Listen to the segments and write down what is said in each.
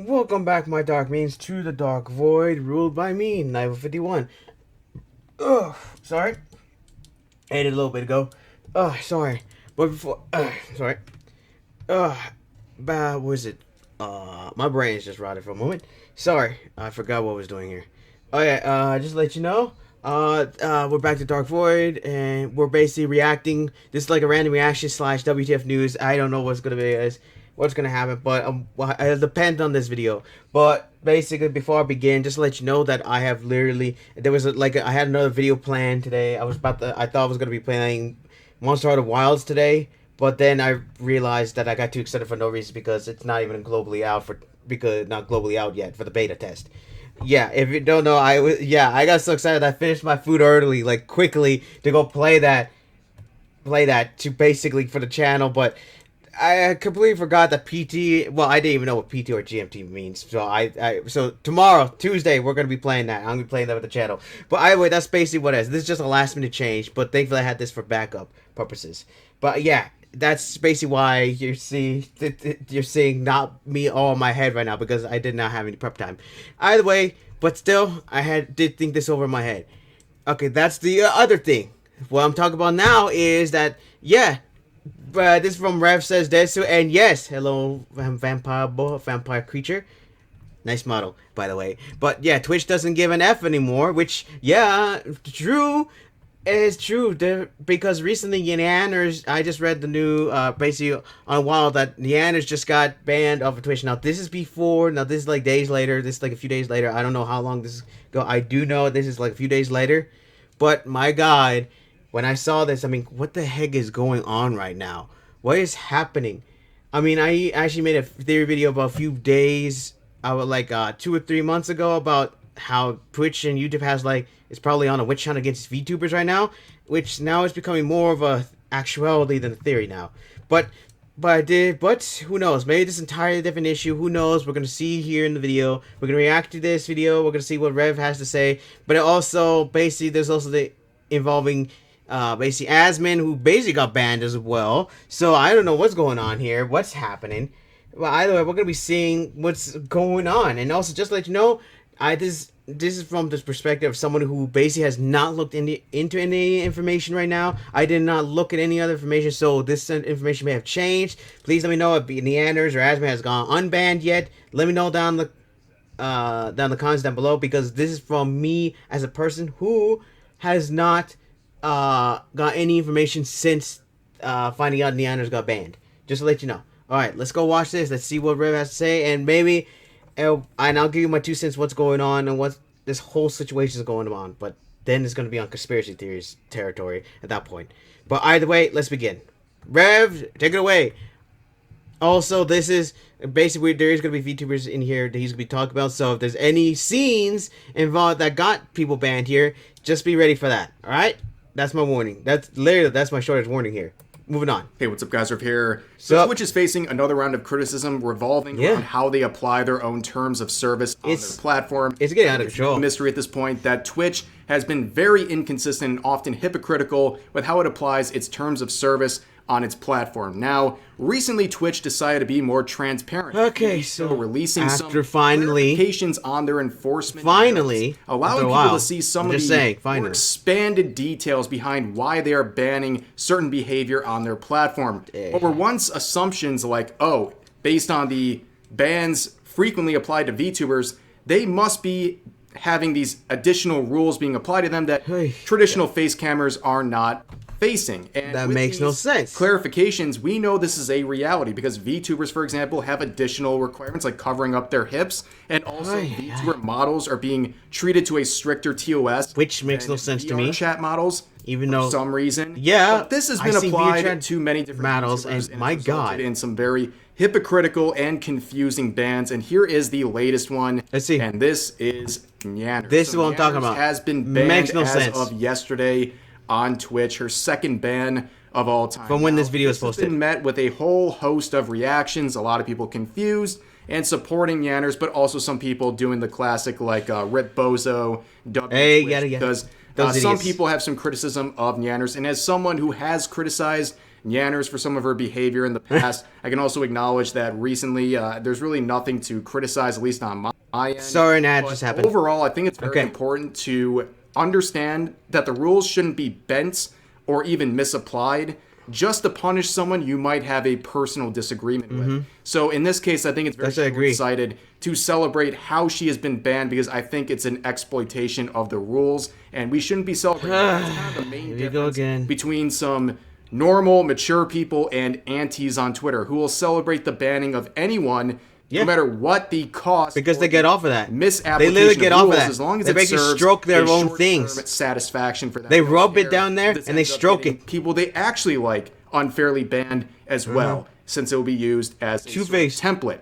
Welcome back, my dark means, to the dark void ruled by me, Night 51. Ugh, sorry. Ate it a little bit ago. Sorry. But before, sorry. Ugh, what was it? My brain's just rotted for a moment. Sorry, I forgot what I was doing here. Oh yeah, just to let you know, we're back to Dark Void, and we're basically reacting. This is like a random reaction slash WTF news. I don't know what's gonna be, what's gonna happen, but it depends on this video. But basically, before I begin, just to let you know that I have literally I had another video planned today. I thought I was gonna be playing Monster Heart of Wilds today, but then I realized that I got too excited for no reason because it's not even globally out not globally out yet for the beta test. Yeah, if you don't know, I got so excited I finished my food early, like quickly, to go play that to basically for the channel, but I completely forgot that PT. Well, I didn't even know what PT or GMT means. So tomorrow, Tuesday, we're gonna be playing that. I'm gonna be playing that with the channel. But either way, that's basically what it is. This is just a last minute change, but thankfully I had this for backup purposes. But yeah, that's basically why you're seeing not me all in my head right now because I did not have any prep time. Either way, but still, did think this over in my head. Okay, that's the other thing. What I'm talking about now is that yeah. This is from Rev Says Desu, and yes, hello, vampire creature. Nice model, by the way. But yeah, Twitch doesn't give an F anymore, which, yeah, true. It's true, because recently Neanders, I just read the new, basically on Wild, that Neanders just got banned off of Twitch. Now, this is like days later, this is like a few days later. I don't know how long this is go. I do know this is like a few days later, but my God, when I saw this, I mean, what the heck is going on right now? What is happening? I mean, I actually made a theory video about a few days, 2 or 3 months ago, about how Twitch and YouTube is probably on a witch hunt against VTubers right now, which now is becoming more of a actuality than a theory now. But who knows? Maybe this entirely different issue. Who knows? We're gonna see here in the video. We're gonna react to this video. We're gonna see what Rev has to say. But it also basically there's also the involving basically Asmin, who basically got banned as well. So I don't know what's going on here, what's happening. Well, either way, we're gonna be seeing what's going on, and also just to let you know, this is from this perspective of someone who basically has not looked into any information right now. I did not look at any other information, so this information may have changed. Please let me know if Neanders or Asmin has gone unbanned yet. Let me know down the comments down below, because this is from me as a person who has not got any information since finding out Neanders got banned. Just to let you know. Alright, let's go watch this. Let's see what Rev has to say, and maybe and I'll give you my 2 cents what's going on and what this whole situation is going on. But then it's going to be on conspiracy theories territory at that point. But either way, let's begin. Rev, take it away. Also, this is basically, there is going to be VTubers in here that he's going to be talking about. So if there's any scenes involved that got people banned here, just be ready for that. Alright? That's my warning. That's my shortest warning here. Moving on. Hey, what's up, guys? Riv here. So Twitch is facing another round of criticism revolving around how they apply their own terms of service on their platform. It's getting out of control. It's no mystery at this point that Twitch has been very inconsistent and often hypocritical with how it applies its terms of service on its platform. Now, recently Twitch decided to be more transparent. Okay, so releasing some finally clarifications on their enforcement, allowing people to see some of the more expanded details behind why they are banning certain behavior on their platform. What were once assumptions like, oh, based on the bans frequently applied to VTubers, they must be having these additional rules being applied to them that traditional face cameras are not facing. And that makes no sense. Clarifications, we know this is a reality because VTubers, for example, have additional requirements like covering up their hips, and also VTuber models are being treated to a stricter TOS, which makes no sense to me. Chat models, even though for some reason, but this has been applied to many different models, and my God, in some very hypocritical and confusing bans. And here is the latest one. Let's see. And this is Neanders. This is what I'm talking about. Has been banned as of yesterday on Twitch, her second ban of all time. From when this video is posted. It's been met with a whole host of reactions, a lot of people confused and supporting Neanders, but also some people doing the classic like Rip Bozo, because some people have some criticism of Neanders, and as someone who has criticized Nyanners for some of her behavior in the past. I can also acknowledge that recently there's really nothing to criticize, at least on my end. Sorry, Nat, just happened. Overall, I think it's very important to understand that the rules shouldn't be bent or even misapplied just to punish someone you might have a personal disagreement with. So in this case, I think it's very short-sighted to celebrate how she has been banned, because I think it's an exploitation of the rules, and we shouldn't be celebrating. That's kind of the main difference between some normal, mature people and antis on Twitter who will celebrate the banning of anyone, no matter what the cost. Because they get off of that. Misapplication. They literally get off of that. As long as they basically stroke their own things. Satisfaction for them. They rub it down there and they stroke it. People they actually like unfairly banned as well, since it will be used as a sort of template.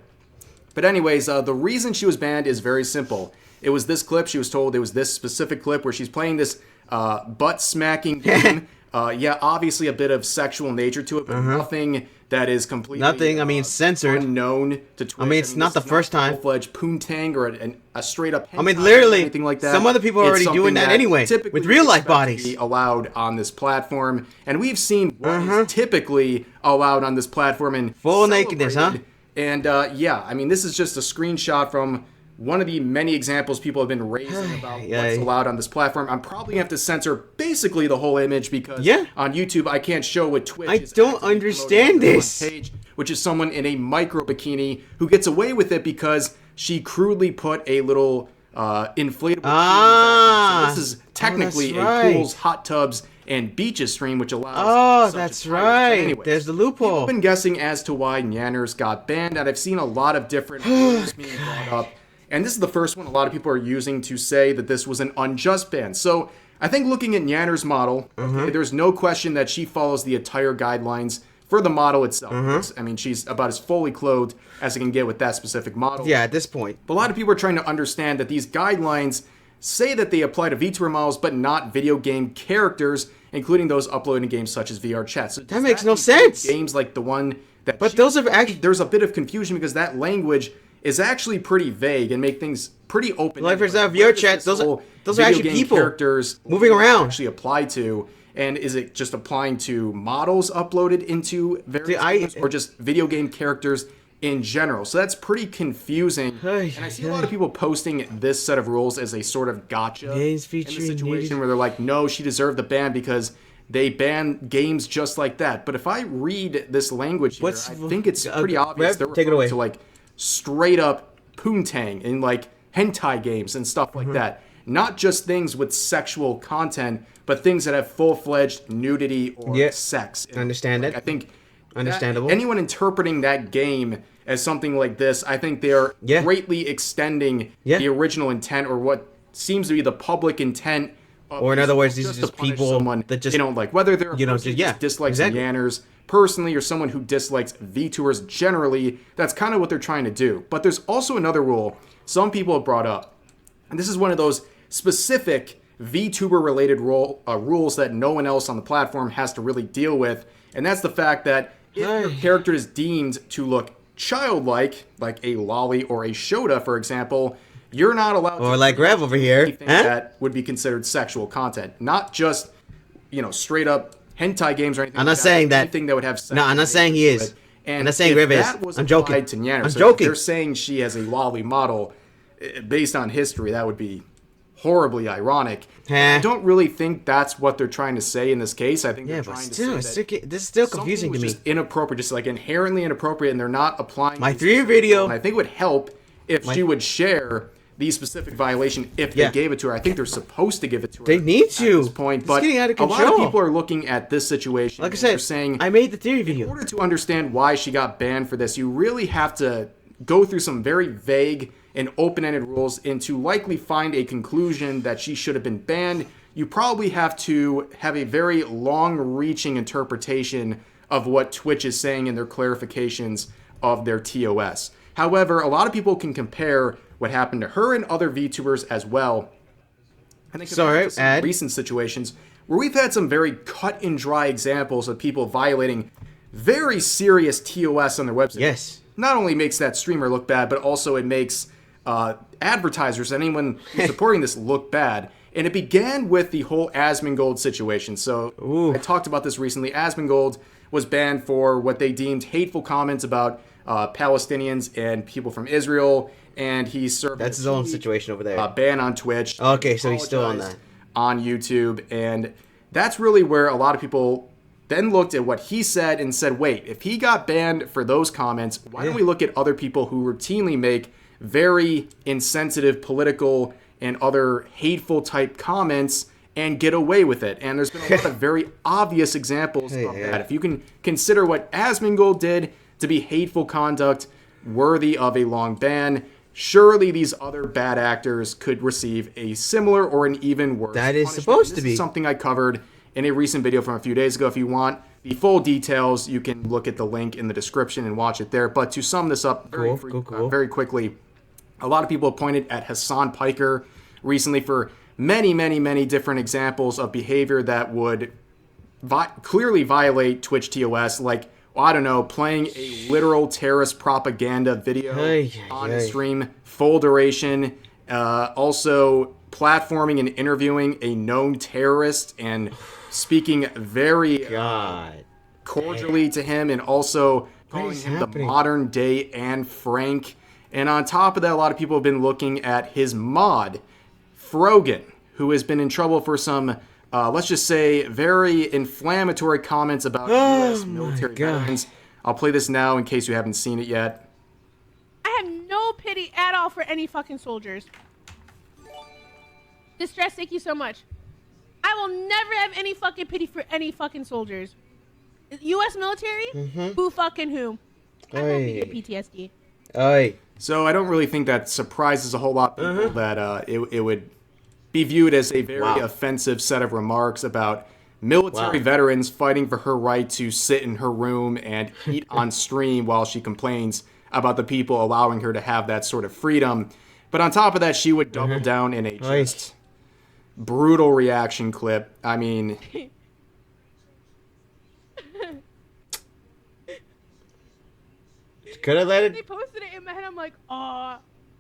But anyways, the reason she was banned is very simple. It was this clip. She was told it was this specific clip where she's playing this butt smacking game. Obviously a bit of sexual nature to it, but nothing that is completely censored, unknown to Twitch. It's not the first time. Full-fledged poontang or a straight up hentai literally, or anything like that. Some other people are already doing that anyway with real life bodies. Be allowed on this platform, and we've seen what is typically allowed on this platform and full nakedness, huh? And this is just a screenshot from one of the many examples people have been raising about what's allowed on this platform. I'm probably going to have to censor basically the whole image because on YouTube I can't show what Twitch is. I don't understand this. Page, which is someone in a micro bikini who gets away with it because she crudely put a little inflatable so this is technically a pools, hot tubs, and beaches stream, which allows that's right. Anyways, there's the loophole. I've been guessing as to why Nyanners got banned, and I've seen a lot of different rules being brought up. And this is the first one a lot of people are using to say that this was an unjust ban. So I think looking at Nyanners' model, there's no question that she follows the attire guidelines for the model itself. She's about as fully clothed as it can get with that specific model. Yeah, at this point. But a lot of people are trying to understand that these guidelines say that they apply to VTuber models, but not video game characters, including those uploaded in games such as VR chat. So that makes no sense. Games like the one that... But those are actually... There's a bit of confusion because that language is actually pretty vague and make things pretty open. Like for example, VR chat, those are actually people characters moving around. Actually apply to, and is it just applying to models uploaded into various games, or just video game characters in general? So that's pretty confusing. And I see a lot of people posting this set of rules as a sort of gotcha in the situation where they're like, no, she deserved the ban because they ban games just like that. But if I read this language here, I think it's pretty obvious they're referring to like straight up poontang and like hentai games and stuff like that. Not just things with sexual content, but things that have full-fledged nudity or sex. Understand it. I think understandable. Anyone interpreting that game as something like this, I think they're greatly extending the original intent, or what seems to be the public intent. Or in other words, these are just people that just, they don't like, whether they're just dislikes Nyanners personally or someone who dislikes VTubers generally. That's kind of what they're trying to do. But there's also another rule some people have brought up, and this is one of those specific VTuber related rules that no one else on the platform has to really deal with, and that's the fact that if your character is deemed to look childlike, like a lolly or a Shota, for example, you're not allowed or like Rev over here that would be considered sexual content, not just straight up hentai games or anything. I'm not saying that anything that would have sex. No, I'm not saying he is. And I'm not saying Rev is. I'm joking. To Nyanners, I'm joking. They're saying she has a lolly model based on history. That would be horribly ironic. I don't really think that's what they're trying to say in this case. I think they're trying to say that this is still confusing to me. Just inappropriate, just like inherently inappropriate, and they're not applying. My 3 video. And I think it would help if she would share the specific violation if they gave it to her. I think they're supposed to give it to her. They need to. At this point, but getting out of control. A lot of people are looking at this situation. Like I said, saying, I made the theory video. In order to understand why she got banned for this, you really have to go through some very vague and open-ended rules, and to likely find a conclusion that she should have been banned, you probably have to have a very long-reaching interpretation of what Twitch is saying in their clarifications of their TOS. However, a lot of people can compare what happened to her and other VTubers as well. I think recent situations where we've had some very cut and dry examples of people violating very serious TOS on their website. Yes. Not only makes that streamer look bad, but also it makes advertisers, anyone who's supporting this, look bad. And it began with the whole Asmongold situation. So I talked about this recently. Asmongold was banned for what they deemed hateful comments about Palestinians and people from Israel, and he served. That's his own situation over there. Ban on Twitch. Okay, so he's still on that. On YouTube, and that's really where a lot of people then looked at what he said and said, wait, if he got banned for those comments, why don't we look at other people who routinely make very insensitive political and other hateful type comments and get away with it? And there's been a lot of very obvious examples of that. If you can consider what Asmongold did to be hateful conduct worthy of a long ban, surely these other bad actors could receive a similar or an even worse That is punishment. supposed to be. This is something I covered in a recent video from a few days ago. If you want the full details, you can look at the link in the description and watch it there. But to sum this up very quickly, a lot of people have pointed at Hassan Piker recently for many, many, many different examples of behavior that would clearly violate Twitch TOS, like, I don't know, playing a literal terrorist propaganda video on a stream, full duration, also platforming and interviewing a known terrorist and speaking very cordially to him, and also calling him the modern day Anne Frank. And on top of that, a lot of people have been looking at his mod, Frogan, who has been in trouble for some, let's just say, very inflammatory comments about U.S. military veterans. I'll play this now in case you haven't seen it yet. I have no pity at all for any fucking soldiers. Distress, thank you so much. I will never have any fucking pity for any fucking soldiers. U.S. military? Who fucking who? I won't get PTSD. So I don't really think that surprises a whole lot of people that it would be viewed as a very offensive set of remarks about military veterans fighting for her right to sit in her room and eat on stream while she complains about the people allowing her to have that sort of freedom. But on top of that, she would double down in a just brutal reaction clip. I mean... Could I let it? They posted it in my head. I'm like,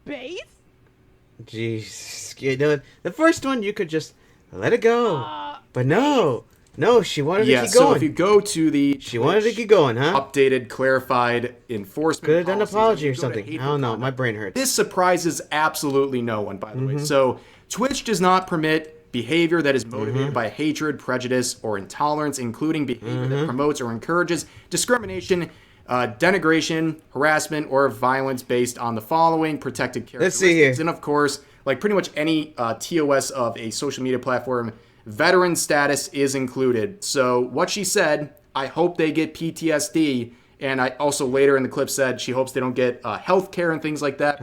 base? Jeez. You know, the first one, you could just let it go. But no. No, she wanted to keep going. So if you go to the... She wanted to keep going, huh? Updated, clarified enforcement could have done an apology or something. I don't know. My brain hurts. This surprises absolutely no one, by the way. So Twitch does not permit behavior that is motivated by hatred, prejudice, or intolerance, including behavior that promotes or encourages discrimination, denigration, harassment, or violence based on the following protected characteristics. Let's see here. And of course, like pretty much any TOS of a social media platform, veteran status is included. So what she said, I hope they get PTSD, and I also later in the clip said she hopes they don't get health care and things like that.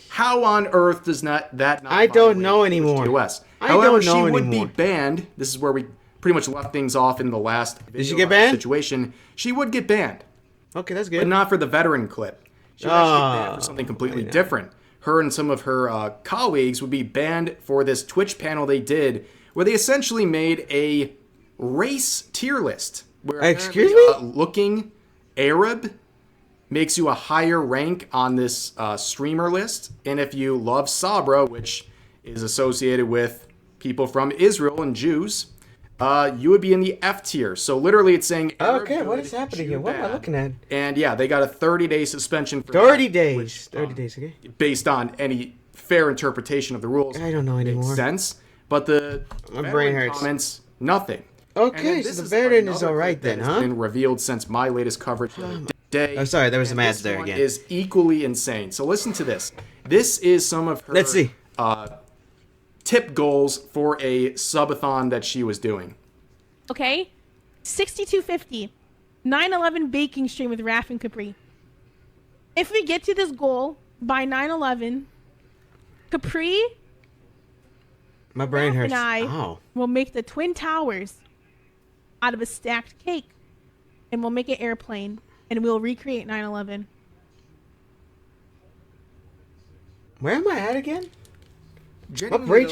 How on earth does that not I don't know anymore. TOS? I However, don't know she would anymore. be banned. This is where we pretty much left things off in the last video. Did she get banned? Situation. She would get banned. Okay, that's good. But not for the veteran clip. She would actually get banned for something completely different. Her and some of her colleagues would be banned for this Twitch panel they did, where they essentially made a race tier list. Where excuse me? Looking Arab makes you a higher rank on this streamer list. And if you love Sabra, which is associated with people from Israel and Jews, you would be in the F tier. So literally it's saying Arab okay, good, what is happening here? What am I bad. looking at? And yeah, they got a 30-day suspension for 30 that, days. which, 30 days, okay. based on any fair interpretation of the rules. I don't know anymore. Makes sense. But the My brain hurts. comments, nothing. Okay, so the veteran is alright then, huh? It's been revealed since my latest coverage today. I'm sorry, there was some ads this there one again. Is equally insane. So listen to this. This is some of her Let's see. tip goals for a subathon that she was doing. Okay, 6250, 9/11 baking stream with Raf and Capri. If we get to this goal by 9/11, Capri, My brain Raf hurts. and I will make the Twin Towers out of a stacked cake, and we'll make an airplane, and we'll recreate 9/11. Where am I at again? My brain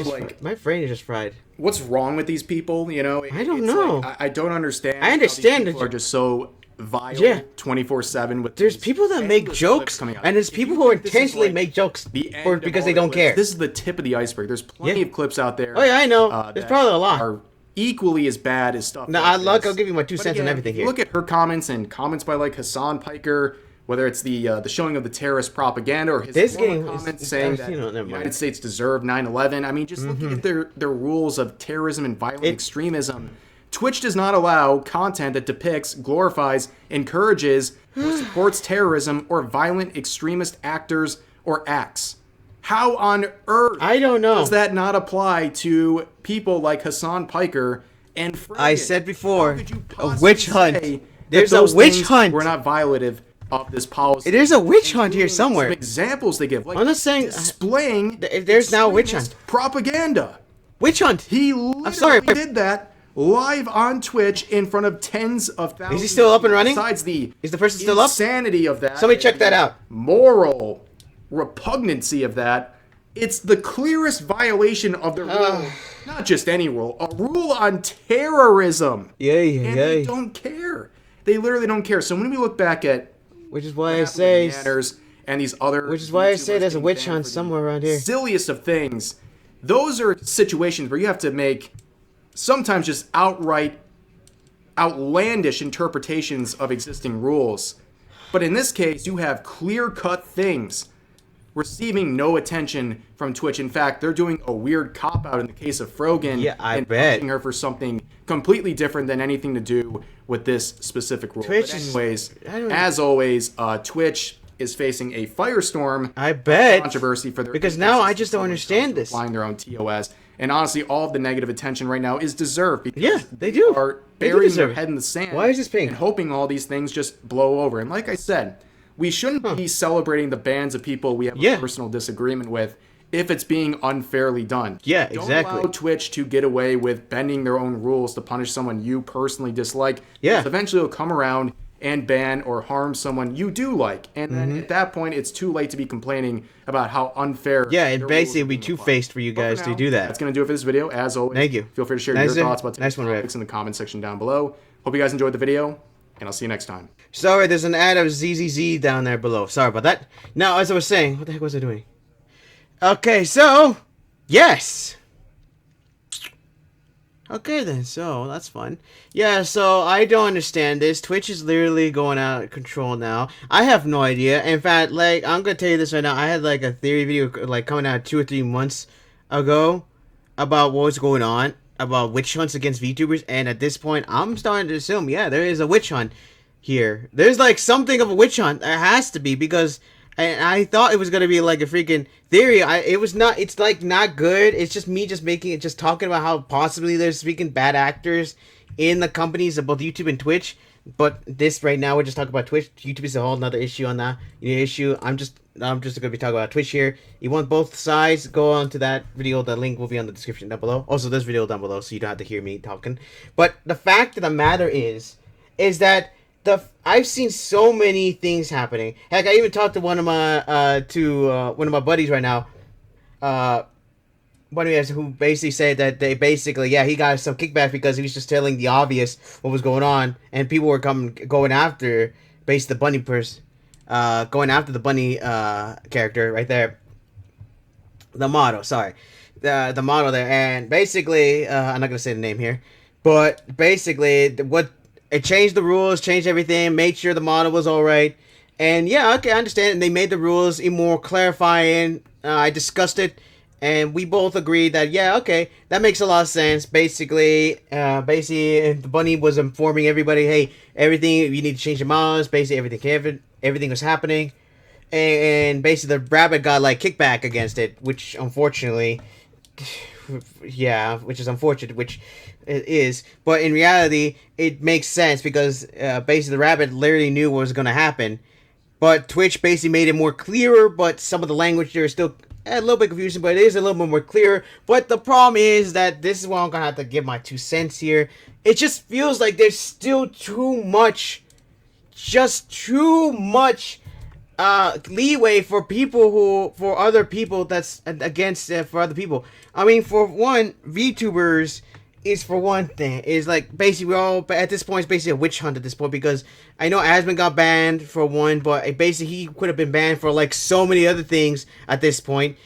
is just fried. What's wrong with these people? You know, I don't know. Like, I don't understand. I understand how these people that are just so vile 24/7 with. There's people that make jokes, and there's people who intentionally make jokes because they don't care. This is the tip of the iceberg. There's plenty of clips out there. Oh yeah, I know. There's probably a lot. Are equally as bad as stuff. No, I'll give you my 2 cents on everything here. Look at her comments and comments by like Hassan Piker, whether it's the showing of the terrorist propaganda or his comments saying that the United States deserved 9/11. I mean, just looking at their rules of terrorism and violent extremism. Twitch does not allow content that depicts, glorifies, encourages, or supports terrorism or violent extremist actors or acts. How on earth does that not apply to people like Hassan Piker and Friggin? I said before, a witch hunt. There's a witch hunt. We're not violative of this policy. There's a witch hunt here somewhere. Some examples they give, like I'm not saying displaying. There's now a witch hunt. Propaganda. Witch hunt. He literally did that live on Twitch in front of tens of thousands. Is he still up and running? Besides the is the person still up? Insanity of that. Somebody check that out. Moral repugnancy of that. It's the clearest violation of the rule. Not just any rule. A rule on terrorism. And they don't care. They literally don't care. So when we look back at, which is why I say, and these other, which is why I say there's a witch hunt somewhere around here. Silliest of things. Those are situations where you have to make sometimes just outright outlandish interpretations of existing rules. But in this case, you have clear-cut things receiving no attention from Twitch. In fact, they're doing a weird cop-out in the case of Frogan. Yeah, I and bet. punishing her for something completely different than anything to do with this specific rule. Twitch but anyways, as always, Twitch is facing a firestorm. I bet. Controversy for their because now I just don't understand this. Applying their own TOS. And honestly, all of the negative attention right now is deserved. Because they do. Are burying their head in the sand. Why is this pink? And hoping all these things just blow over. And like I said, we shouldn't be celebrating the bans of people we have a personal disagreement with if it's being unfairly done. Yeah, Don't exactly. allow Twitch to get away with bending their own rules to punish someone you personally dislike. Yeah. Because eventually it'll come around and ban or harm someone you do like. And then at that point, it's too late to be complaining about how unfair. Yeah, it basically would be two-faced for you guys to do that. That's going to do it for this video. As always, thank you. Feel free to share your thoughts about today's topics in the comment section down below. Hope you guys enjoyed the video, and I'll see you next time. Sorry, there's an ad of ZZZ down there below. Sorry about that. Now, as I was saying, what the heck was I doing? Okay, so, yes. Okay then, so that's fun. Yeah, so I don't understand this. Twitch is literally going out of control now. I have no idea. In fact, like, I'm gonna tell you this right now. I had like a theory video like coming out 2 or 3 months ago about what was going on about witch hunts against VTubers, and at this point, I'm starting to assume, yeah, there is a witch hunt here. There's like something of a witch hunt. There has to be, because I thought it was gonna be like a freaking theory. It was not. It's like not good. It's just me just making it, just talking about how possibly there's freaking bad actors in the companies of both YouTube and Twitch. But this right now, we're just talking about Twitch. YouTube is a whole another issue on that issue. I'm just gonna be talking about Twitch here. You want both sides? Go on to that video. The link will be on the description down below. Also, this video down below, so you don't have to hear me talking. But the fact of the matter is that I've seen so many things happening. Heck, I even talked to one of my buddies right now. One of us who basically said that they basically, he got some kickback because he was just telling the obvious what was going on, and people were going after basically the bunny going after the bunny character right there, the model. Sorry, the model there, and basically, I'm not gonna say the name here, but basically it changed the rules, changed everything, made sure the model was alright. And yeah, okay, I understand. And they made the rules even more clarifying. I discussed it, and we both agreed that, yeah, okay, that makes a lot of sense. Basically, the bunny was informing everybody, hey, everything, you need to change your models. Basically, everything was happening. And basically, the rabbit got, like, kickback against it, which, unfortunately, which is unfortunate, which it is, but in reality it makes sense because basically the rabbit literally knew what was going to happen, but Twitch basically made it more clearer, but some of the language there is still a little bit confusing, but it is a little bit more clear. But the problem is that this is where I'm gonna have to give my 2 cents here. It just feels like there's still too much leeway for other people that's against for other people. I mean, for one, VTubers is for one thing. Is like basically we're all at this point. It's basically a witch hunt at this point, because I know Asmon got banned for one, but basically he could have been banned for like so many other things at this point.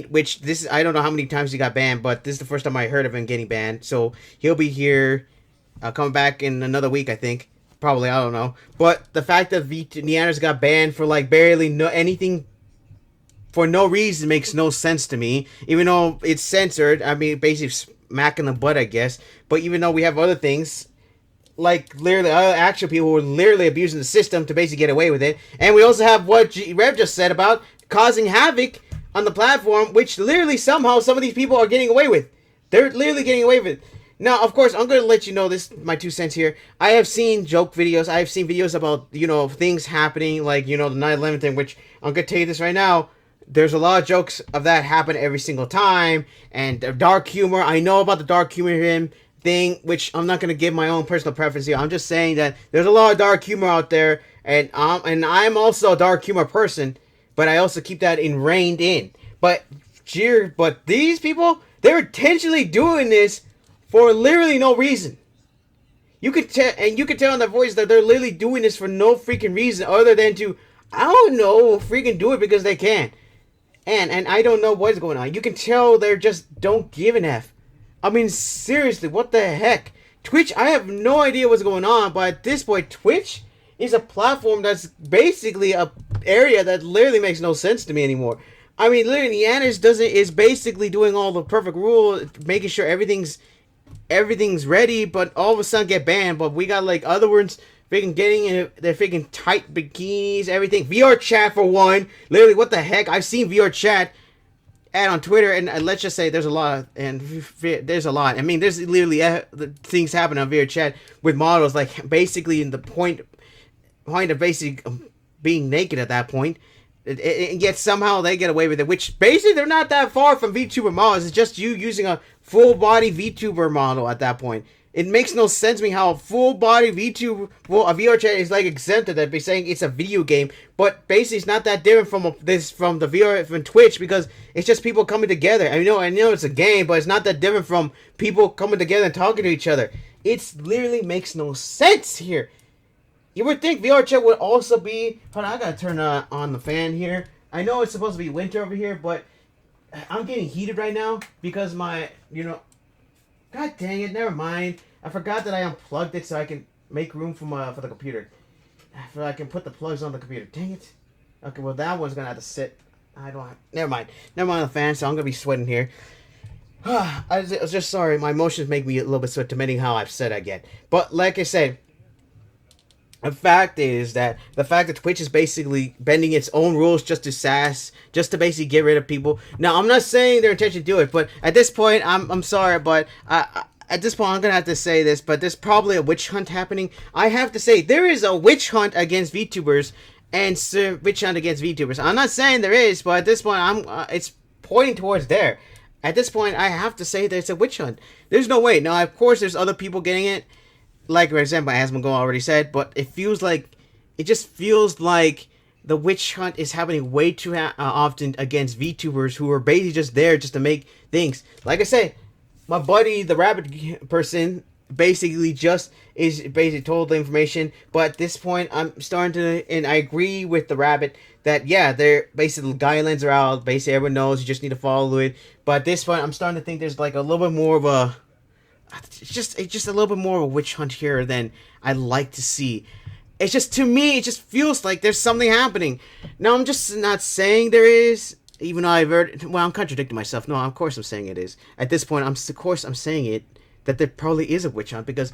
which this I don't know how many times he got banned, but this is the first time I heard of him getting banned. So he'll be here, coming back in another week, I think. Probably, I don't know. But the fact that Neanders got banned for like barely anything for no reason makes no sense to me. Even though it's censored, I mean, basically smack in the butt, I guess. But even though we have other things, like literally other actual people who are literally abusing the system to basically get away with it. And we also have what Rev just said about causing havoc on the platform, which literally somehow some of these people are getting away with. They're literally getting away with it. Now, of course, I'm going to let you know this, my 2 cents here. I have seen joke videos. I have seen videos about, things happening, like, the 9/11 thing, which I'm going to tell you this right now. There's a lot of jokes of that happen every single time. And dark humor. I know about the dark humor thing, which I'm not going to give my own personal preference here. I'm just saying that there's a lot of dark humor out there. And I'm also a dark humor person. But I also keep that ingrained in. But these people, they're intentionally doing this for literally no reason. You could tell in their voice that they're literally doing this for no freaking reason other than to, I don't know, freaking do it because they can. And I don't know what's going on. You can tell they're just don't give an F. I mean, seriously, what the heck? Twitch, I have no idea what's going on, but at this point, Twitch is a platform that's basically a area that literally makes no sense to me anymore. I mean, literally, Yanis is basically doing all the perfect rules, making sure everything's ready, but all of a sudden get banned. But we got like other words, freaking getting in their freaking tight bikinis, everything. VR chat for one. Literally, what the heck? I've seen VR chat and on Twitter, and let's just say there's a lot, and there's a lot. I mean, there's literally things happen on VR chat with models, like basically in the point of basically being naked at that point. And yet somehow they get away with it, which basically they're not that far from VTuber models. It's just you using a full body VTuber model at that point. It makes no sense to me how a full body VTuber, a VR chat is like exempted. They'd be saying it's a video game, but basically it's not that different from the VR from Twitch, because it's just people coming together. I know it's a game, but it's not that different from people coming together and talking to each other. It's literally makes no sense here. You would think VR chat would also be... Hold on, I gotta turn on the fan here. I know it's supposed to be winter over here, but I'm getting heated right now because my, God dang it, never mind. I forgot that I unplugged it so I can make room for the computer. So I can put the plugs on the computer. Dang it. Okay, well that one's gonna have to sit. Never mind the fan, so I'm gonna be sweating here. I was just sorry, my emotions make me a little bit sweat depending how upset I get. But like I said, the fact that Twitch is basically bending its own rules just to basically get rid of people. Now, I'm not saying their intention to do it, but at this point, I'm sorry, but at this point, I'm gonna have to say this, but there's probably a witch hunt happening. I have to say, there is a witch hunt against VTubers and witch hunt against VTubers. I'm not saying there is, but at this point, it's pointing towards there. At this point, I have to say there's a witch hunt. There's no way. Now, of course, there's other people getting it. Like, for example, as Mongo already said, but it just feels like the witch hunt is happening way too often against VTubers who are basically just there just to make things. Like I say, my buddy, the rabbit person, basically told the information, but at this point, I'm starting to, and I agree with the rabbit that, yeah, they're basically, the guidelines are out, basically everyone knows, you just need to follow it, but at this point, I'm starting to think there's like a little bit more of a, it's just a little bit more of a witch hunt here than I'd like to see. It's just, to me, it just feels like there's something happening. Now, I'm just not saying there is, even though I'm contradicting myself. No, of course I'm saying it is. At this point, I'm saying it, that there probably is a witch hunt, because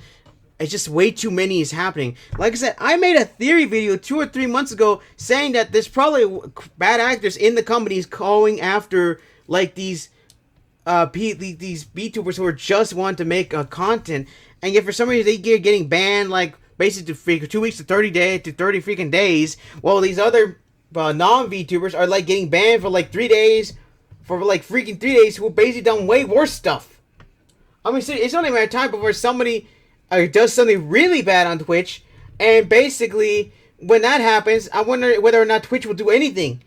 it's just way too many is happening. Like I said, I made a theory video 2 or 3 months ago saying that there's probably bad actors in the companies going after, like, these VTubers who are just want to make content, and yet for some reason they are getting banned, like basically 2 weeks to 30 freaking days. Well, these other non-VTubers are like getting banned for like 3 days, for like freaking 3 days, who basically done way worse stuff. I mean, it's only a matter of time before somebody does something really bad on Twitch, and basically when that happens, I wonder whether or not Twitch will do anything.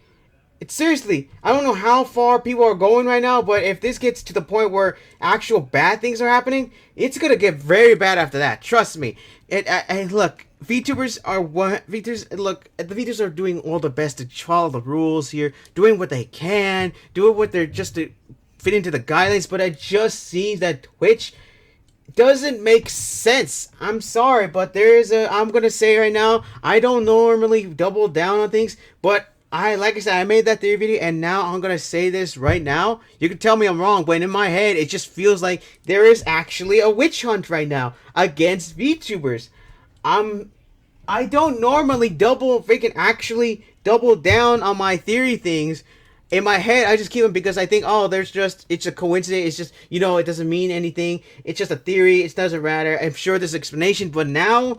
Seriously, I don't know how far people are going right now, but if this gets to the point where actual bad things are happening, it's gonna get very bad after that. Trust me. Look, VTubers are what VTubers look. The VTubers are doing all the best to follow the rules here, doing what they can, doing what they're just to fit into the guidelines. But it just seems that Twitch doesn't make sense. I'm sorry, but I'm gonna say right now, I don't normally double down on things, but like I said, I made that theory video, and now I'm gonna say this right now. You can tell me I'm wrong, but in my head, it just feels like there is actually a witch hunt right now against VTubers. I don't normally actually double down on my theory things. In my head, I just keep them because I think, it's a coincidence. It's just, it doesn't mean anything. It's just a theory. It doesn't matter. I'm sure there's an explanation, but now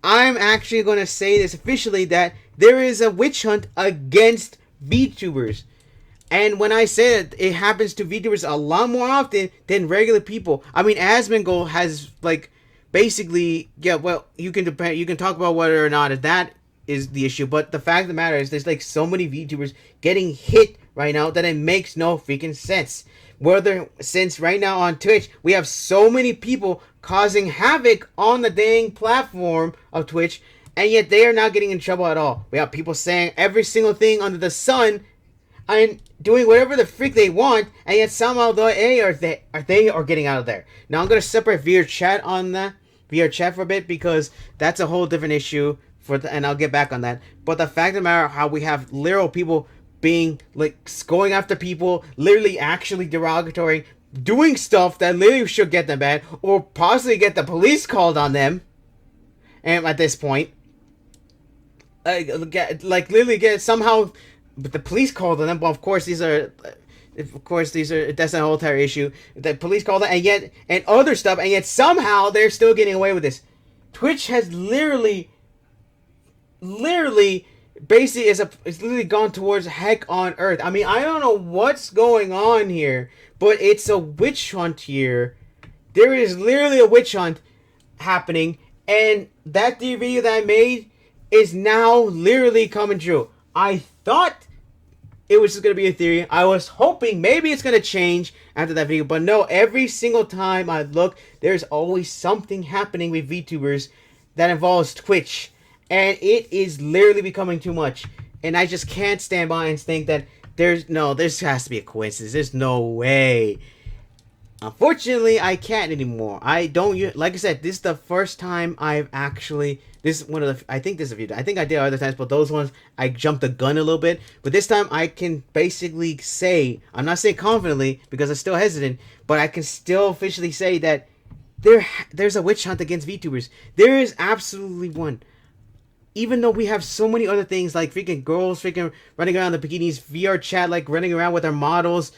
I'm actually going to say this officially that there is a witch hunt against VTubers. And when I say it happens to VTubers a lot more often than regular people. I mean, Asmongold has, basically, you can talk about whether or not that is the issue, but the fact of the matter is there's so many VTubers getting hit right now that it makes no freaking sense. Since right now on Twitch we have so many people causing havoc on the dang platform of Twitch, and yet they are not getting in trouble at all. We have people saying every single thing under the sun and doing whatever the freak they want, and yet somehow they are getting out of there. Now I'm gonna separate VR chat for a bit because that's a whole different issue. And I'll get back on that. But the fact of the matter, how we have literal people being going after people, literally actually derogatory, doing stuff that literally should get them banned, or possibly get the police called on them. And at this point, literally get somehow, but the police called on them. Well, of course these are. That's a whole entire issue. The police called them, and other stuff, and yet somehow they're still getting away with this. Twitch has literally basically it's literally gone towards heck on earth. I mean, I don't know what's going on here, but it's a witch hunt here. There is literally a witch hunt happening, and that video that I made is now literally coming true. I thought it was just going to be a theory. I was hoping maybe it's going to change after that video, but no, every single time I look, there's always something happening with VTubers that involves Twitch. And it is literally becoming too much. And I just can't stand by and think that this has to be a coincidence. There's no way. Unfortunately, I can't anymore. Like I said, this is the first time I've actually, I think this is a few, I think I did other times, but those ones, I jumped the gun a little bit. But this time I can basically say, I'm not saying confidently because I'm still hesitant, but I can still officially say that there's a witch hunt against VTubers. There is absolutely one. Even though we have so many other things like freaking girls freaking running around in the bikinis, VR chat running around with their models,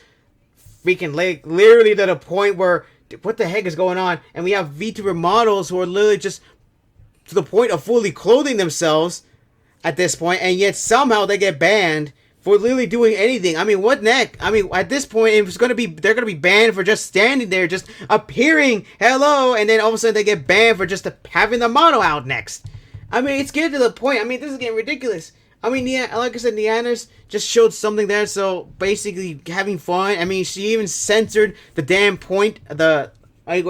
freaking literally to the point where what the heck is going on? And we have VTuber models who are literally just to the point of fully clothing themselves at this point, and yet somehow they get banned for literally doing anything. I mean, what next? I mean, at this point, they're gonna be banned for just standing there, just appearing, hello, and then all of a sudden they get banned for just having the model out next. I mean, it's getting to the point. I mean, this is getting ridiculous. I mean, like I said, Niana's just showed something there, so basically having fun. I mean, she even censored the damn point, where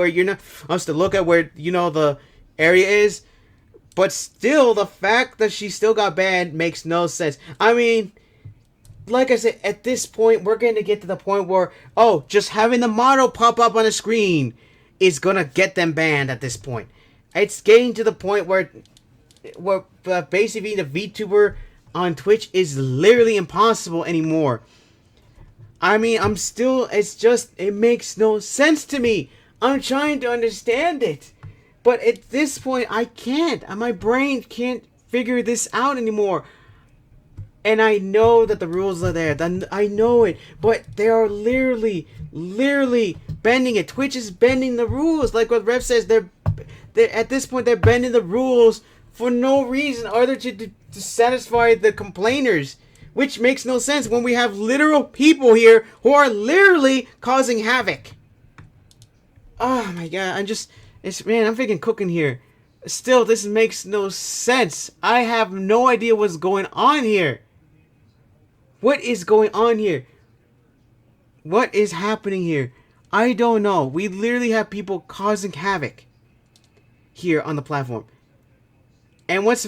you're not supposed to look at where, the area is. But still, the fact that she still got banned makes no sense. I mean, like I said, at this point, we're going to get to the point where, just having the model pop up on the screen is going to get them banned at this point. It's getting to the point where basically the VTuber on Twitch is literally impossible anymore. I mean, it makes no sense to me. I'm trying to understand it. But at this point, I can't. My brain can't figure this out anymore. And I know that the rules are there. I know it. But they are literally bending it. Twitch is bending the rules. Like what Rev says, they're at this point, they're bending the rules for no reason other to satisfy the complainers, which makes no sense when we have literal people here who are literally causing havoc. Oh my god, I'm freaking cooking here. Still, this makes no sense. I have no idea what's going on here. What is going on here? What is happening here? I don't know. We literally have people causing havoc here on the platform. And what's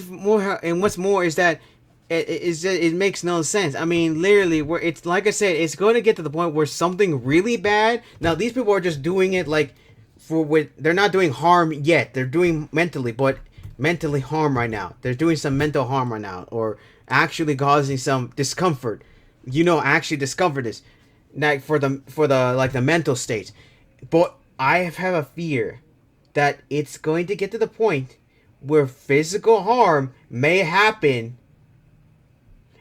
more is that it makes no sense. I mean, literally, where it's like I said, it's going to get to the point where something really bad. Now, these people are just doing it like they're not doing harm yet. They're doing mentally harm right now. They're doing some mental harm right now, or actually causing some discomfort. Actually discomfort is like for the mental state. But I have a fear that it's going to get to the point where physical harm may happen.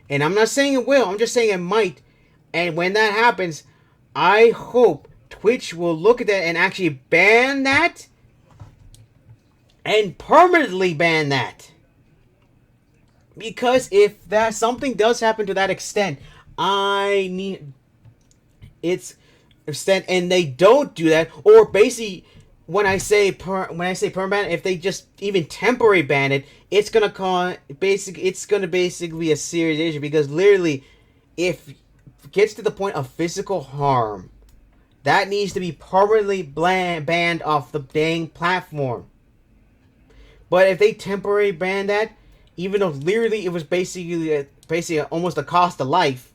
And I'm not saying it will, I'm just saying it might. And when that happens, I hope Twitch will look at that and actually ban that. And permanently ban that. Because if that something does happen to that extent, and they don't do that, or basically when I say permanent, if they just even temporary ban it, it's gonna basically be a serious issue, because literally, if it gets to the point of physical harm, that needs to be permanently banned off the dang platform. But if they temporarily ban that, even though literally it was basically almost a cost of life,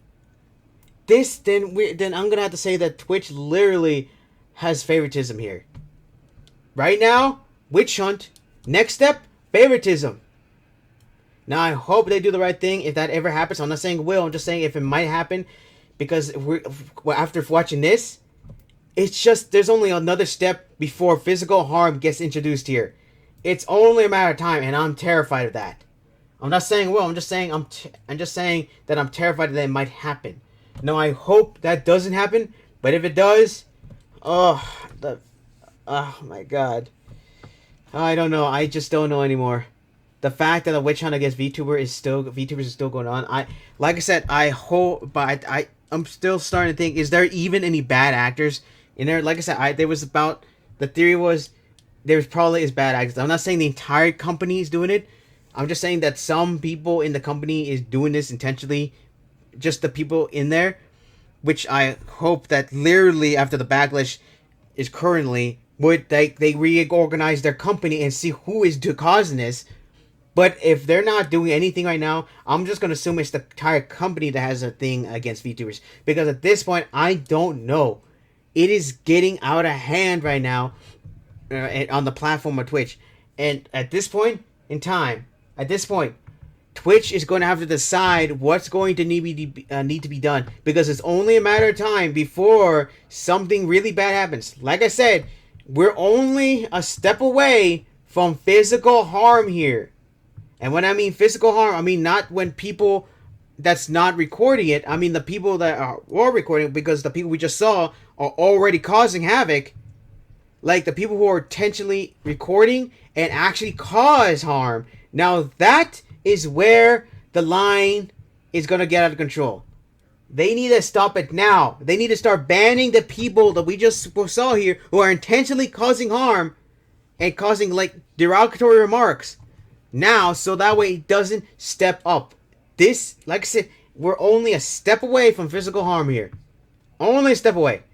then I'm gonna have to say that Twitch literally has favoritism here. Right now, witch hunt. Next step, favoritism. Now I hope they do the right thing if that ever happens. I'm not saying it will. I'm just saying if it might happen, because after watching this, it's just there's only another step before physical harm gets introduced here. It's only a matter of time, and I'm terrified of that. I'm not saying it will. I'm just saying that I'm terrified that it might happen. Now I hope that doesn't happen, but if it does, oh my god, I don't know. I just don't know anymore. The fact that the witch hunt against VTubers is still going on. Like I said, I hope, but I'm still starting to think: is there even any bad actors in there? Like I said, the theory was there's probably is bad actors. I'm not saying the entire company is doing it. I'm just saying that some people in the company is doing this intentionally. Just the people in there, which I hope that literally after the backlash is currently, would they reorganize their company and see who is causing this. But if they're not doing anything right now, I'm just going to assume it's the entire company that has a thing against VTubers. Because at this point, I don't know. It is getting out of hand right now on the platform of Twitch. And at this point in time, Twitch is going to have to decide what's going to need to be done. Because it's only a matter of time before something really bad happens. Like I said, we're only a step away from physical harm here. And when I mean physical harm, I mean not when people that's not recording it. I mean the people that are recording it, because the people we just saw are already causing havoc. Like the people who are intentionally recording and actually cause harm. Now that is where the line is going to get out of control. They need to stop it now. They need to start banning the people that we just saw here who are intentionally causing harm and causing like derogatory remarks now, so that way it doesn't step up. This, like I said, we're only a step away from physical harm here. Only a step away.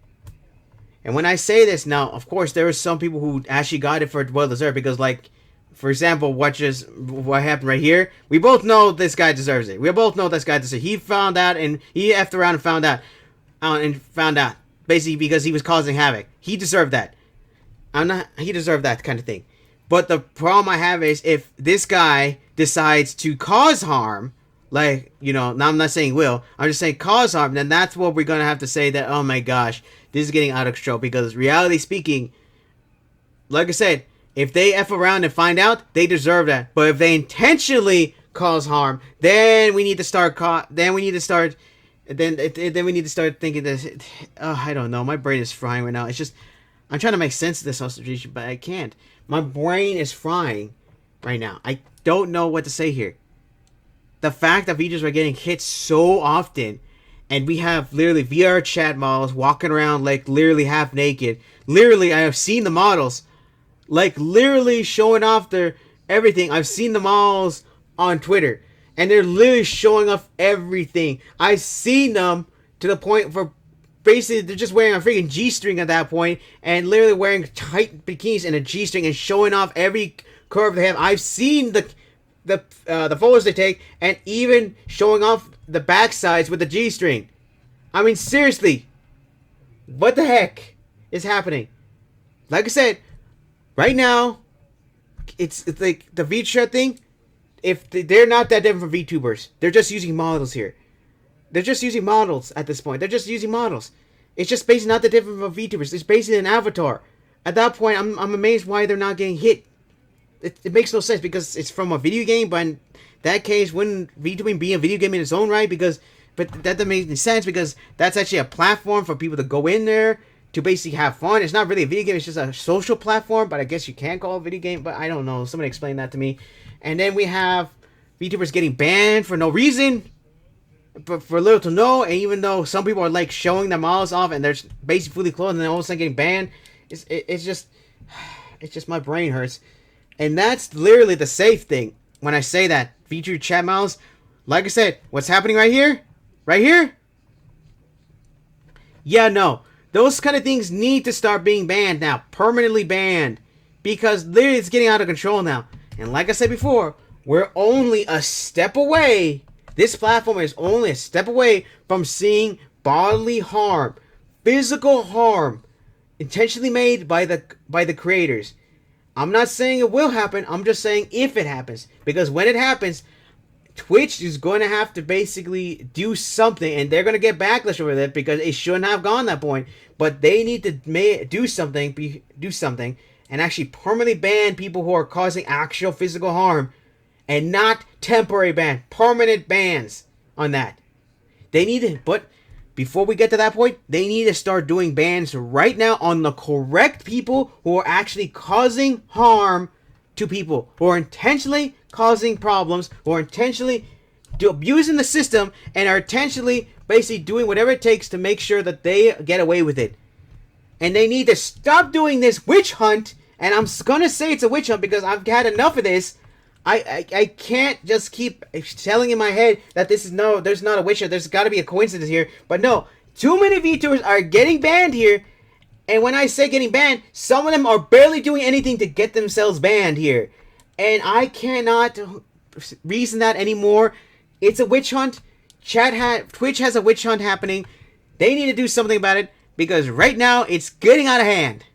And when I say this now, of course, there are some people who actually got it for well deserved, because like, for example, what happened right here. We both know this guy deserves it. We both know this guy deserves it. He found out and he effed around and found out. Basically because he was causing havoc. He deserved that. He deserved that kind of thing. But the problem I have is if this guy decides to cause harm, like, now I'm not saying will, I'm just saying cause harm, then that's what we're going to have to say that, oh my gosh, this is getting out of control. Because reality speaking, like I said, if they F around and find out, they deserve that. But if they intentionally cause harm, then we need to start thinking this. I don't know. My brain is frying right now. It's just, I'm trying to make sense of this whole situation, but I can't. My brain is frying right now. I don't know what to say here. The fact that VTubers are getting hit so often, and we have literally VR chat models walking around like literally half naked. Literally, I have seen the models like literally showing off their everything. I've seen the models on Twitter, and they're literally showing off everything. I've seen them to the point where basically they're just wearing a freaking G-string at that point, and literally wearing tight bikinis and a G-string and showing off every curve they have. I've seen the photos they take, and even showing off the backsides with the G-string. I mean, seriously, what the heck is happening? Like I said, right now, it's like the VTuber thing. If they're not that different from VTubers, they're just using models here. They're just using models at this point. They're just using models. It's just basically not that different from VTubers. It's basically an avatar. At that point, I'm amazed why they're not getting hit. It makes no sense because it's from a video game, but in that case, wouldn't VTubing be a video game in its own right? But that doesn't make any sense because that's actually a platform for people to go in there to basically have fun. It's not really a video game, it's just a social platform, but I guess you can call it a video game, but I don't know. Somebody explain that to me. And then we have VTubers getting banned for no reason, but for little to no, and even though some people are like showing their models off and they're basically fully clothed and then all of a sudden getting banned, it's just my brain hurts. And that's literally the safe thing when I say that. VTuber chat models, like I said, what's happening right here? Right here? Yeah, no. Those kind of things need to start being banned now. Permanently banned. Because literally it's getting out of control now. And like I said before, we're only a step away. This platform is only a step away from seeing bodily harm. Physical harm. Intentionally made by the creators. I'm not saying it will happen. I'm just saying if it happens. Because when it happens, Twitch is going to have to basically do something. And they're going to get backlash over that because it shouldn't have gone that point. But they need to do something. And actually permanently ban people who are causing actual physical harm. And not temporary ban. Permanent bans on that. They need to... But before we get to that point, they need to start doing bans right now on the correct people who are actually causing harm to people. Who are intentionally causing problems. Who are intentionally abusing the system. And are intentionally basically doing whatever it takes to make sure that they get away with it. And they need to stop doing this witch hunt. And I'm gonna say it's a witch hunt because I've had enough of this. I can't just keep telling in my head that there's not a witch hunt. There's got to be a coincidence here. But no, too many VTubers are getting banned here. And when I say getting banned, some of them are barely doing anything to get themselves banned here. And I cannot reason that anymore. It's a witch hunt. Twitch has a witch hunt happening. They need to do something about it because right now it's getting out of hand.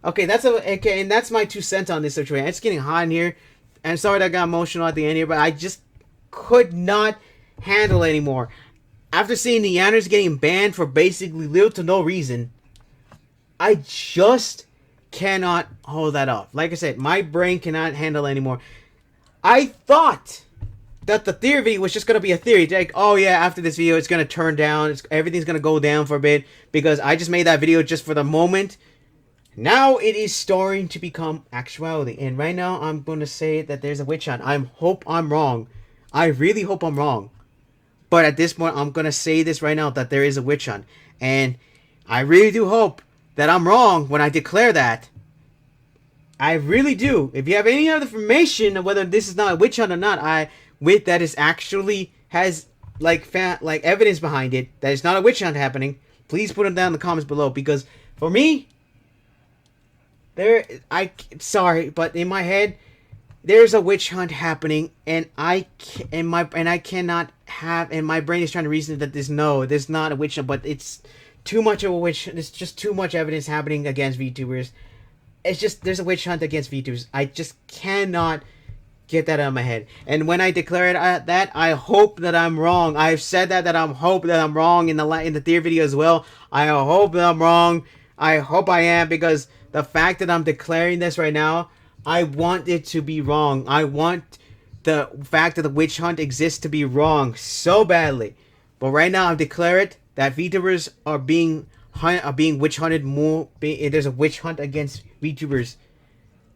Okay, and that's my 2 cents on this situation. It's getting hot in here. I'm sorry that I got emotional at the end here, but I just could not handle it anymore. After seeing the Yanners getting banned for basically little to no reason, I just cannot hold that off. Like I said, my brain cannot handle it anymore. I thought that the theory video was just going to be a theory. Like, oh yeah, after this video, it's going to turn down. Everything's going to go down for a bit because I just made that video just for the moment. Now it is starting to become actuality. And right now I'm going to say that there's a witch hunt. I hope I'm wrong. I really hope I'm wrong. But at this point, I'm going to say this right now that there is a witch hunt. And I really do hope that I'm wrong when I declare that. I really do. If you have any other information on whether this is not a witch hunt or not, that is actually has like evidence behind it that it's not a witch hunt happening, please put it down in the comments below. Because for me, sorry, but in my head, there's a witch hunt happening, and my brain is trying to reason that there's not a witch hunt, but it's too much of a witch. There's just too much evidence happening against VTubers. It's just there's a witch hunt against VTubers. I just cannot get that out of my head. And when I declare it that, I hope that I'm wrong. I've said that I hope that I'm wrong in the theory video as well. I hope that I'm wrong. I hope I am because the fact that I'm declaring this right now, I want it to be wrong. I want the fact that the witch hunt exists to be wrong so badly. But right now, I declare it that VTubers are being witch hunted more. There's a witch hunt against VTubers.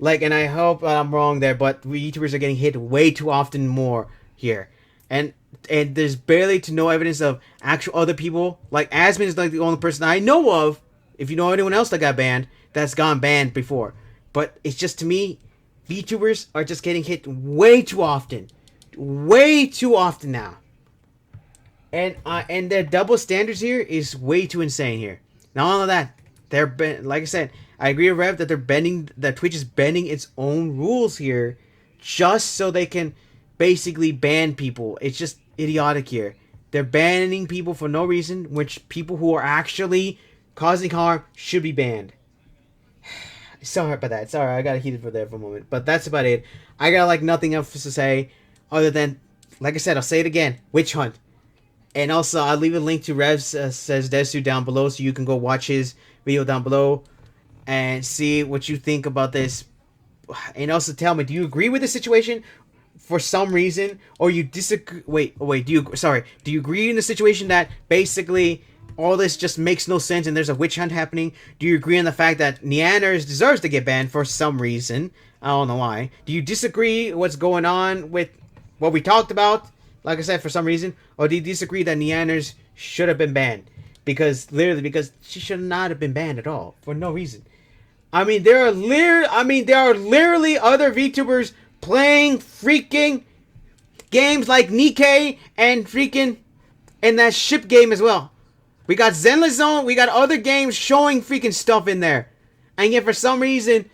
And I hope I'm wrong there, but VTubers are getting hit way too often more here. And there's barely to no evidence of actual other people. Like, Asmin is like the only person I know of, if you know anyone else that got banned, that's gone banned before. But it's just, to me, VTubers are just getting hit way too often. Way too often now. And their double standards here is way too insane here. Not only that, like I said, I agree with Rev that that Twitch is bending its own rules here just so they can basically ban people. It's just idiotic here. They're banning people for no reason, which people who are actually causing harm should be banned. Sorry about that. Sorry, I got heated for there for a moment. But that's about it. I got like nothing else to say other than, like I said, I'll say it again. Witch hunt. And also, I'll leave a link to Revs Says Desu down below so you can go watch his video down below and see what you think about this. And also tell me, do you agree with the situation for some reason, or you disagree? Wait, do you agree in the situation that basically all this just makes no sense and there's a witch hunt happening? Do you agree on the fact that Neanders deserves to get banned for some reason? I don't know why. Do you disagree what's going on with what we talked about? Like I said, for some reason, or do you disagree that Neanders should have been banned? Because she should not have been banned at all for no reason. I mean, there are literally other VTubers playing freaking games like Nikkei and that ship game as well. We got Zenless Zone, we got other games showing freaking stuff in there, and yet for some reason,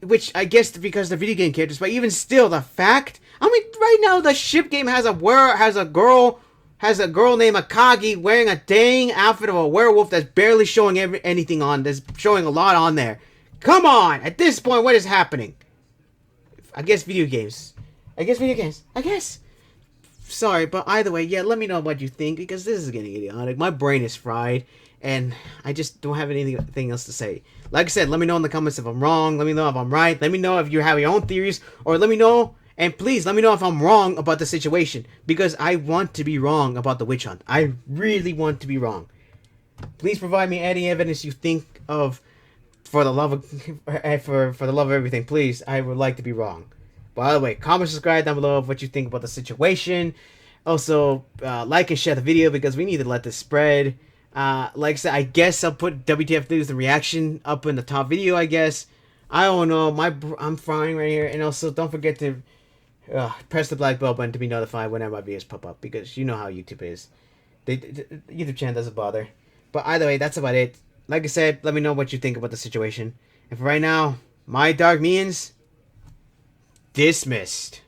which I guess because the video game characters, but even still, the fact. I mean, right now the ship game has a girl named Akagi wearing a dang outfit of a werewolf that's barely showing anything on. That's showing a lot on there. Come on! At this point, what is happening? I guess video games. I guess. Sorry, but either way, yeah, let me know what you think, because this is getting idiotic. My brain is fried, and I just don't have anything else to say. Like I said, let me know in the comments if I'm wrong. Let me know if I'm right. Let me know if you have your own theories, or let me know. And please, let me know if I'm wrong about the situation, because I want to be wrong about the witch hunt. I really want to be wrong. Please provide me any evidence you think of, for the love of everything. Please, I would like to be wrong. By the way, comment, subscribe down below of what you think about the situation. Also, like and share the video, because we need to let this spread. Like I said, I guess I'll put WTF News and reaction up in the top video, I guess. I don't know. I'm frying right here. And also, don't forget to press the black bell button to be notified whenever my videos pop up, because you know how YouTube is. The YouTube channel doesn't bother. But either way, that's about it. Like I said, let me know what you think about the situation. And for right now, my dark minions dismissed.